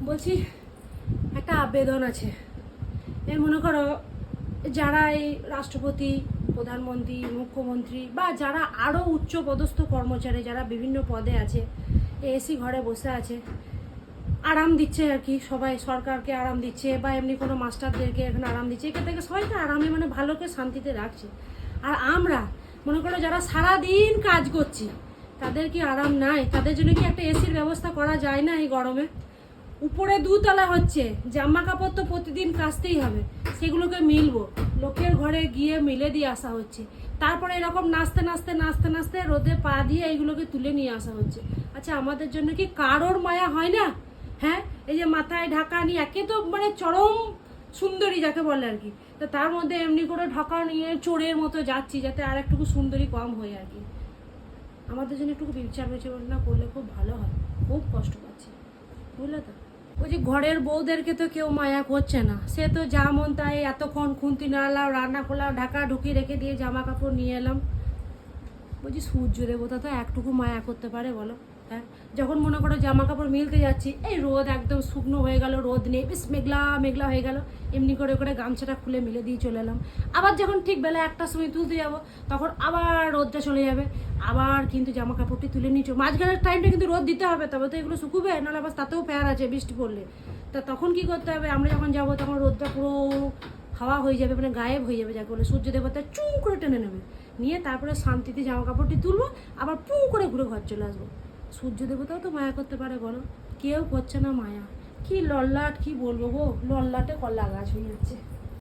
বলছি একটা আবেদন আছে। এই মনে করো যারা এই রাষ্ট্রপতি, প্রধানমন্ত্রী, মুখ্যমন্ত্রী বা যারা আরও উচ্চ পদস্থ কর্মচারী যারা বিভিন্ন পদে আছে, এসি ঘরে বসে আছে, আরাম দিচ্ছে আর কি, সবাই সরকারকে আরাম দিচ্ছে বা এমনি কোনো মাস্টারদেরকে এখানে আরাম দিচ্ছে, এখান থেকে সবাইকে আরামে মানে ভালোকে শান্তিতে রাখছে। আর আমরা মনে করো যারা সারাদিন কাজ করছি তাদের কি আরাম নাই? তাদের জন্য কি একটা এসির ব্যবস্থা করা যায় না এই গরমে? উপরে দুতলা হচ্ছে, জামা কাপড় তো প্রতিদিন কাচতেই হবে, সেগুলোকে মিলবো, লোকের ঘরে গিয়ে মিলে দিয়ে আসা হচ্ছে, তারপরে এরকম নাচতে নাচতে নাচতে নাচতে রোদে পা দিয়ে এইগুলোকে তুলে নিয়ে আসা হচ্ছে। আচ্ছা আমাদের জন্য কি কারোর মায়া হয় না? হ্যাঁ, এই যে মাথায় ঢাকা নিয়ে একে তো মানে চরম সুন্দরী যাকে বলে আর কি, তো তার মধ্যে এমনি করে ঢাকা নিয়ে চোরের মতো যাচ্ছি যাতে আর একটুকু সুন্দরী কম হয় আর কি। আমাদের জন্য একটু বিচার বিবেচনা করলে খুব ভালো হয়, খুব কষ্ট পাচ্ছি, বুঝলে তো? ওই যে ঘরের বউদেরকে তো কেউ মায়া করছে না, সে তো যা মন তাই এতক্ষণ খুন্তি নাড়ালাম, রান্না করলাম, ঢাকা ঢুকিয়ে রেখে দিয়ে জামা কাপড় নিয়ে এলাম। বলছি সূর্য দেবতা তো একটুকু মায়া করতে পারে বলো? হ্যাঁ, যখন মনে করো জামা কাপড় মিলতে যাচ্ছি, এই রোদ একদম শুকনো হয়ে গেল, রোদ নেই, বেশ মেঘলা মেঘলা হয়ে গেল, এমনি করে করে গামছাটা খুলে মিলে দিয়ে চলে এলাম। আবার যখন ঠিক বেলা 1টার সময় তুলতে যাব, তখন আবার রোদটা চলে যাবে, আবার কিন্তু জামা কাপড়টি তুলে নিচ্ছ, মাঝখানের টাইমটা কিন্তু রোদ দিতে হবে, তবে তো এগুলো শুকুবে, নাহলে আবার তাতেও ফেয়ার আছে বৃষ্টি পড়লে। তা তখন কি করতে হবে? আমরা যখন যাব তখন রোদটা পুরো হাওয়া হয়ে যাবে, মানে গায়েব হয়ে যাবে, যাকে বলে সূর্য দেবতা চুঁ করে টেনে নেবে, নিয়ে তারপরে শান্তিতে জামা কাপড়টি তুলবো, আবার পু করে ঘুরে ঘর চলে আসবো। সূর্য দেবতাও তো মায়া করতে পারে বলো? কেউ করছে না মায়া। কি লল্লাট, কি বলবো গো, লল্লাটে কলা গাছ হয়ে যাচ্ছে।